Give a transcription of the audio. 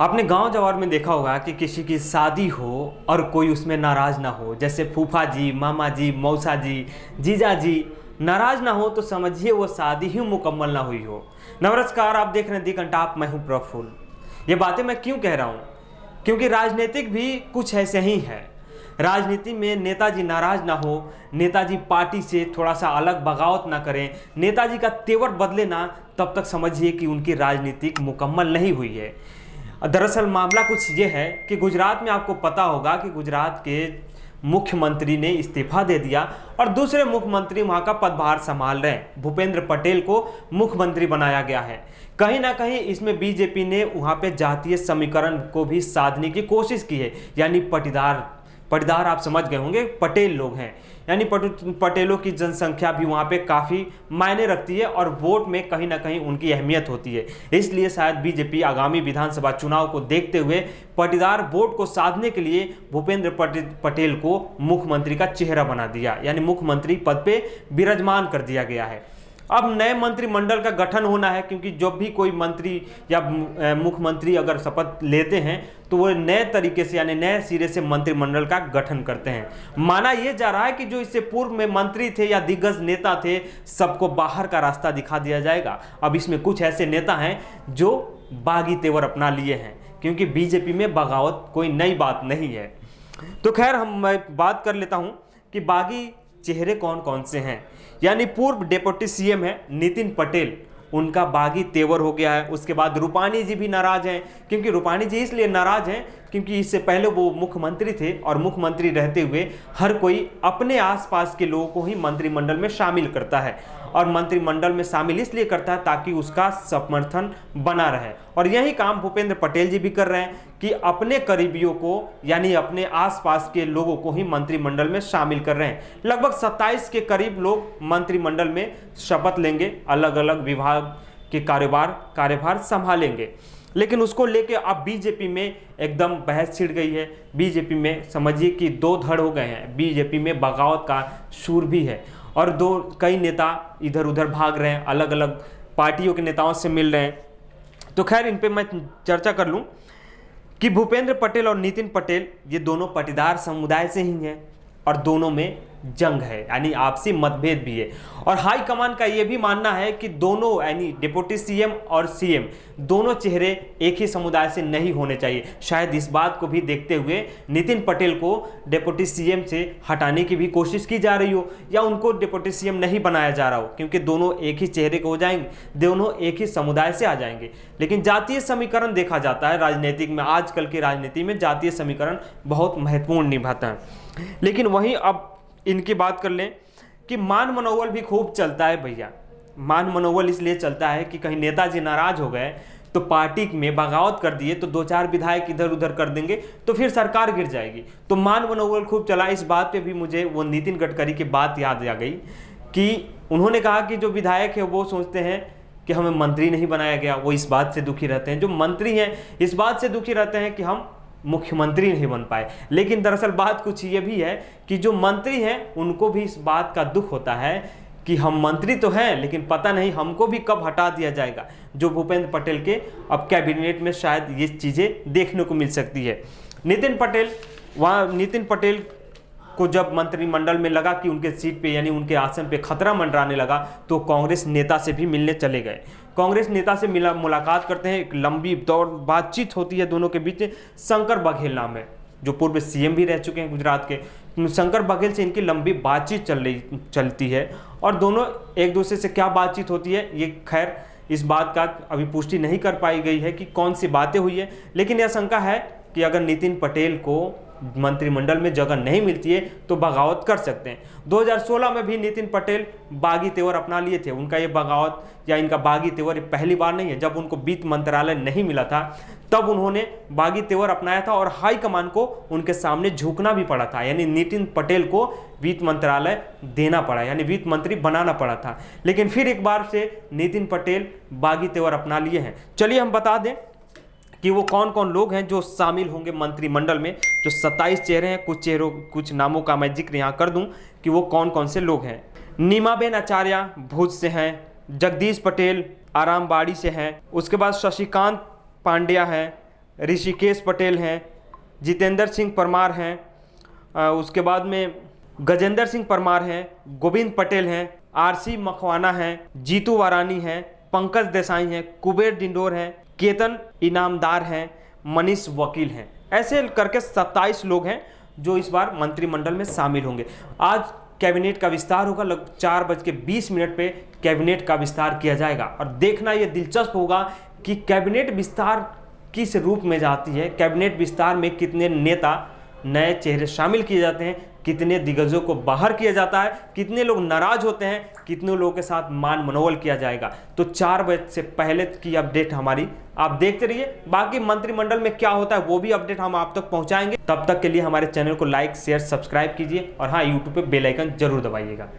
आपने गांव जवार में देखा होगा कि किसी की शादी हो और कोई उसमें नाराज ना हो, जैसे फूफा जी, मामा जी, मौसा जी, जीजा जी नाराज ना हो तो समझिए वो शादी ही मुकम्मल ना हुई हो। नमस्कार, आप देख रहे हैं दी कंटाप, मैं हूं प्रफुल्ल। ये बातें मैं क्यों कह रहा हूं? क्योंकि राजनीतिक भी कुछ ऐसे ही है। राजनीति में नेताजी नाराज ना हो, नेताजी पार्टी से थोड़ा सा अलग बगावत ना करें, नेताजी का तेवर बदले ना, तब तक समझिए कि उनकी राजनीतिक मुकम्मल नहीं हुई है। दरअसल मामला कुछ ये है कि गुजरात में आपको पता होगा कि गुजरात के मुख्यमंत्री ने इस्तीफा दे दिया और दूसरे मुख्यमंत्री वहां का पदभार संभाल रहे हैं। भूपेंद्र पटेल को मुख्यमंत्री बनाया गया है। कहीं ना कहीं इसमें बीजेपी ने वहां पे जातीय समीकरण को भी साधने की कोशिश की है, यानी पटीदार पटीदार आप समझ गए होंगे, पटेल लोग हैं, यानी पटेलों की जनसंख्या भी वहाँ पे काफ़ी मायने रखती है और वोट में कहीं ना कहीं उनकी अहमियत होती है। इसलिए शायद बीजेपी आगामी विधानसभा चुनाव को देखते हुए पटीदार वोट को साधने के लिए भूपेंद्र पटेल को मुख्यमंत्री का चेहरा बना दिया, यानी मुख्यमंत्री पद पे विराजमान कर दिया गया है। अब नए मंत्रिमंडल का गठन होना है, क्योंकि जब भी कोई मंत्री या मुख्यमंत्री अगर शपथ लेते हैं तो वो नए तरीके से यानी नए सिरे से मंत्रिमंडल का गठन करते हैं। माना यह जा रहा है कि जो इससे पूर्व में मंत्री थे या दिग्गज नेता थे, सबको बाहर का रास्ता दिखा दिया जाएगा। अब इसमें कुछ ऐसे नेता हैं जो बागी तेवर अपना लिए हैं, क्योंकि बीजेपी में बगावत कोई नई बात नहीं है। तो खैर मैं बात कर लेता हूं कि बागी चेहरे कौन कौन से हैं। यानी पूर्व डिप्टी सीएम है नितिन पटेल, उनका बागी तेवर हो गया है। उसके बाद रूपाणी जी भी नाराज हैं, क्योंकि रूपाणी जी इसलिए नाराज हैं क्योंकि इससे पहले वो मुख्यमंत्री थे और मुख्यमंत्री रहते हुए हर कोई अपने आसपास के लोगों को ही मंत्रिमंडल में शामिल करता है, और मंत्रिमंडल में शामिल इसलिए करता है ताकि उसका समर्थन बना रहे। और यही काम भूपेंद्र पटेल जी भी कर रहे हैं कि अपने करीबियों को यानी अपने आसपास के लोगों को ही मंत्रिमंडल में शामिल कर रहे हैं। लगभग 27 के करीब लोग मंत्रिमंडल में शपथ लेंगे, अलग अलग विभाग के कार्यभार संभालेंगे। लेकिन उसको लेके अब बीजेपी में एकदम बहस छिड़ गई है। बीजेपी में समझिए कि दो धड़ हो गए हैं। बीजेपी में बगावत का शूर भी है और कई नेता इधर उधर भाग रहे हैं, अलग अलग पार्टियों के नेताओं से मिल रहे हैं। तो खैर इन पे मैं चर्चा कर लूं कि भूपेंद्र पटेल और नितिन पटेल ये दोनों पटीदार समुदाय से ही हैं और दोनों में जंग है, यानी आपसी मतभेद भी है। और हाईकमान का ये भी मानना है कि दोनों यानी डिप्टी सीएम और सीएम दोनों चेहरे एक ही समुदाय से नहीं होने चाहिए। शायद इस बात को भी देखते हुए नितिन पटेल को डिप्टी सीएम से हटाने की भी कोशिश की जा रही हो, या उनको डिप्टी सीएम नहीं बनाया जा रहा हो, क्योंकि दोनों एक ही चेहरे के हो जाएंगे, दोनों एक ही समुदाय से आ जाएंगे। लेकिन जातीय समीकरण देखा जाता है राजनीतिक में, आजकल की राजनीति में जातीय समीकरण बहुत महत्वपूर्ण निभाता है। लेकिन वहीं अब इनकी बात कर लें कि मान मनोबल भी खूब चलता है भैया। मान मनोबल इसलिए चलता है कि कहीं नेताजी नाराज हो गए तो पार्टी में बगावत कर दिए तो 2-4 विधायक इधर उधर कर देंगे तो फिर सरकार गिर जाएगी। तो मान मनोबल खूब चला। इस बात पे भी मुझे वो नितिन गडकरी की बात याद आ गई कि उन्होंने कहा कि जो विधायक है वो सोचते हैं कि हमें मंत्री नहीं बनाया गया, वो इस बात से दुखी रहते हैं। जो मंत्री हैं इस बात से दुखी रहते हैं कि हम मुख्यमंत्री नहीं बन पाए। लेकिन दरअसल बात कुछ ये भी है कि जो मंत्री हैं उनको भी इस बात का दुख होता है कि हम मंत्री तो हैं लेकिन पता नहीं हमको भी कब हटा दिया जाएगा। जो भूपेंद्र पटेल के अब कैबिनेट में शायद ये चीज़ें देखने को मिल सकती है। नितिन पटेल को जब मंत्रिमंडल में लगा कि उनके सीट पे यानी उनके आसन पे खतरा मंडराने लगा तो कांग्रेस नेता से भी मिलने चले गए। कांग्रेस नेता से मुलाकात करते हैं, एक लंबी दौर बातचीत होती है दोनों के बीच। शंकर बघेल नाम है जो पूर्व सीएम भी रह चुके हैं गुजरात के। शंकर बघेल से इनकी लंबी बातचीत चलती है और दोनों एक दूसरे से क्या बातचीत होती है ये खैर इस बात का अभी पुष्टि नहीं कर पाई गई है कि कौन सी बातें हुई है। लेकिन यह शंका है कि अगर नितिन पटेल को मंत्रिमंडल में जगह नहीं मिलती है तो बगावत कर सकते हैं। 2016 में भी नितिन पटेल बागी तेवर अपना लिए थे। उनका ये बगावत या इनका बागी तेवर पहली बार नहीं है। जब उनको वित्त मंत्रालय नहीं मिला था तब उन्होंने बागी तेवर अपनाया था और हाईकमान को उनके सामने झुकना भी पड़ा था, यानी नितिन पटेल को वित्त मंत्रालय देना पड़ा, यानी वित्त मंत्री बनाना पड़ा था। लेकिन फिर एक बार से नितिन पटेल बागी तेवर अपना लिए हैं। चलिए हम बता दें कि वो कौन कौन लोग हैं जो शामिल होंगे मंत्रिमंडल में। जो 27 चेहरे हैं, कुछ नामों का मैं जिक्र यहाँ कर दूं कि वो कौन कौन से लोग हैं। नीमाबेन आचार्य भुज से हैं, जगदीश पटेल आरामबाड़ी से हैं, उसके बाद शशिकांत पांड्या हैं, ऋषिकेश पटेल हैं, जितेंद्र सिंह परमार हैं, उसके बाद में गजेंद्र सिंह परमार हैं, गोविंद पटेल हैं, आरसी मखवाना हैं, जीतू वारानी हैं, पंकज देसाई हैं, कुबेर डिंडोर हैं, केतन इनामदार हैं, मनीष वकील हैं। ऐसे करके 27 लोग हैं जो इस बार मंत्रिमंडल में शामिल होंगे। आज कैबिनेट का विस्तार होगा, लगभग 4:20 पे कैबिनेट का विस्तार किया जाएगा और देखना यह दिलचस्प होगा कि कैबिनेट विस्तार किस रूप में जाती है, कैबिनेट विस्तार में कितने नेता नए चेहरे शामिल किए जाते हैं, कितने दिग्गजों को बाहर किया जाता है, कितने लोग नाराज होते हैं, कितने लोगों के साथ मान मनोबल किया जाएगा। तो 4 बजे से पहले की अपडेट हमारी आप देखते रहिए। बाकी मंत्रिमंडल में क्या होता है वो भी अपडेट हम आप तक पहुंचाएंगे। तब तक के लिए हमारे चैनल को लाइक शेयर सब्सक्राइब कीजिए और हाँ, यूट्यूब पे बेल आइकन जरूर दबाइएगा।